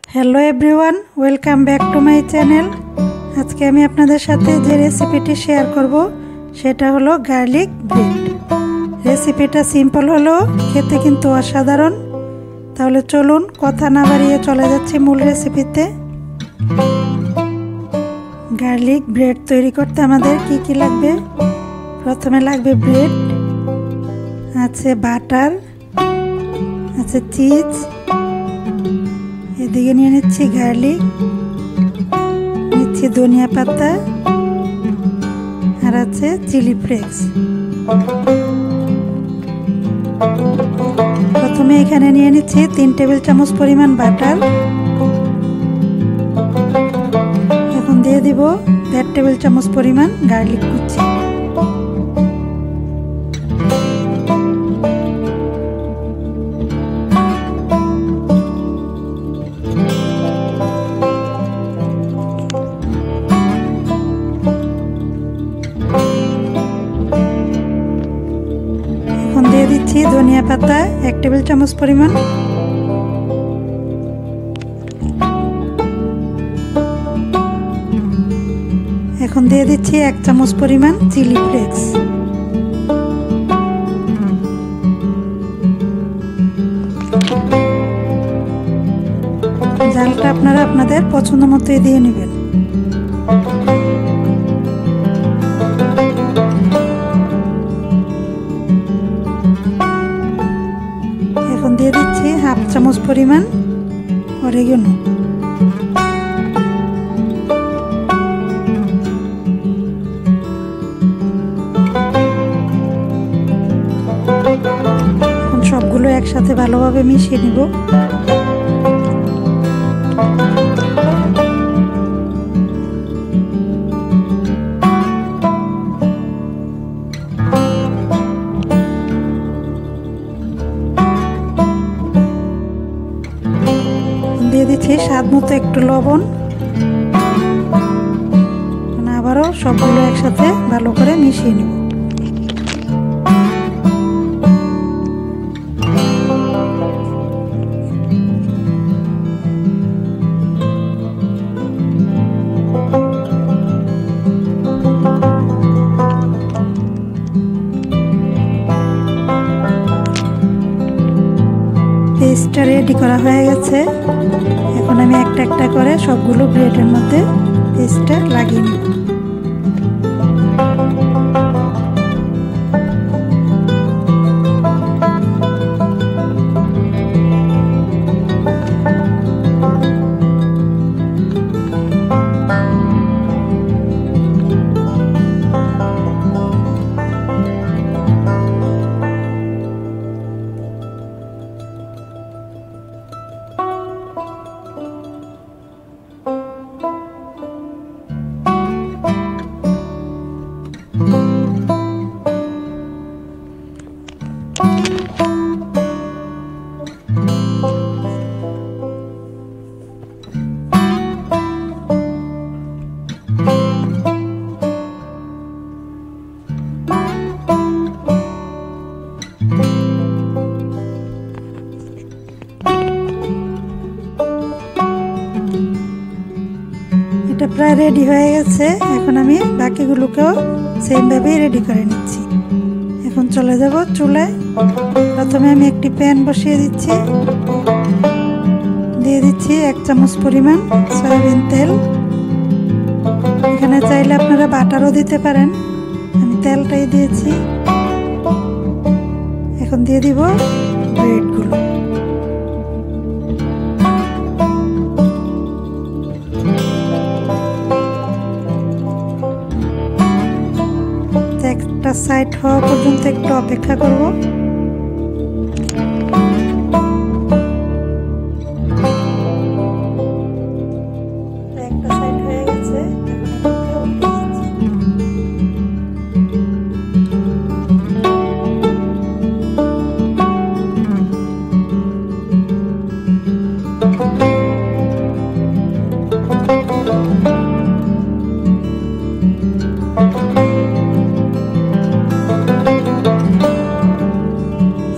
Hello everyone welcome back to my channel. आज के आमी आपनादेर साथे जे रेसिपिटी शेयर करब सेटा हलो गार्लिक ब्रेड। रेसिपिटा सिम्पल हलो खेते किन्तु असाधारण। ताहले चलुन कथा ना बाड़िये चले जाচ্ছি मूल रेसिपिते। गार्लिक ब्रेड तैरी करते आमादेर की लागबे। प्रथमे लागबे ब्रेड, आछे बाटार, आछे चीज, एदिके निये निচ্ছি गार्लिक, निচ্ছি धनिया पाता और आछे चिली फ्लेक्स। प्रथमे एखाने निये निচ্ছি 3 टेबिल चामच परिमाण बाटार। एखन दिये দিব 1.5 टेबिल चामच परिमाण गार्लिक कुचि। দিয়ে দিচ্ছি ধনিয়া পাতা 1 টেবিল চামচ পরিমাণ। এখন দিয়ে দিচ্ছি 1 চামচ পরিমাণ চিলি ফ্লেক্স। ঝালটা আপনারা আপনাদের পছন্দ মতোই দিয়ে নেবেন। দিয়ে দিচ্ছি 1/2 চামচ পরিমাণ অরিগানো। এখন সবগুলো একসাথে ভালোভাবে মিশিয়ে নিব। দিয়ে দিচ্ছি স্বাদ মতো একটু লবণ। আবারও সবগুলো একসাথে ভালো করে মিশিয়ে নিব। পেস্টটা রেডি করা হয়ে গেছে। এখন আমি একটা একটা করে সবগুলো ব্রেডের মধ্যে পেস্টটা লাগিয়ে নিব। এটা প্রায় রেডি হয়ে গেছে। এখন আমি বাকিগুলোকেও সেম ভাবে রেডি করে নিচ্ছি। এখন চলে যাব চুলায়। প্রথমে আমি একটি প্যান বসিয়ে দিচ্ছি। দিয়ে দিচ্ছি 1 চামচ পরিমাণ সয়াবিন তেল। এখানে চাইলে আপনারা বাটারও দিতে পারেন, আমি তেলটাই দিয়েছি। এখন দিয়ে দিব ব্রেডগুলো। একটা সাইড হওয়া পর্যন্ত একটু অপেক্ষা করব। একটা সাইড হয়ে গেছে।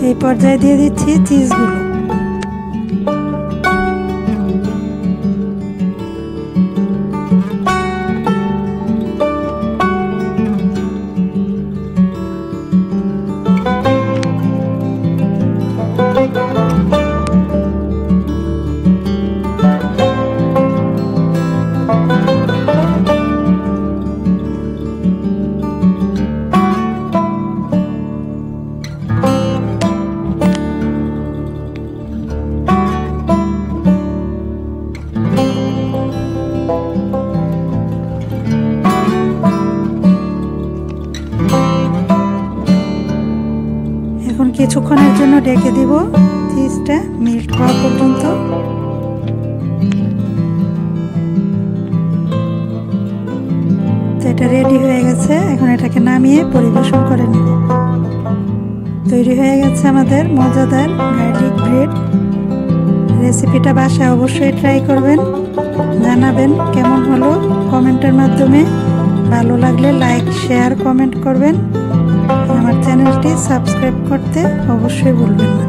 এই পর্যায়ে দিয়ে দিচ্ছি চিজগুলো। গেছে, এখন এটাকে নামিয়ে পরিবেশন করে নিব। তৈরি হয়ে গেছে আমাদের মজাদার গার্লিক ব্রেড। রেসিপিটা বাসায় অবশ্যই ট্রাই করবেন, জানাবেন কেমন হলো কমেন্টের মাধ্যমে। ভালো লাগলে লাইক, শেয়ার, কমেন্ট করবেন। আমার চ্যানেলটি সাবস্ক্রাইব করতে অবশ্যই ভুলবেন না।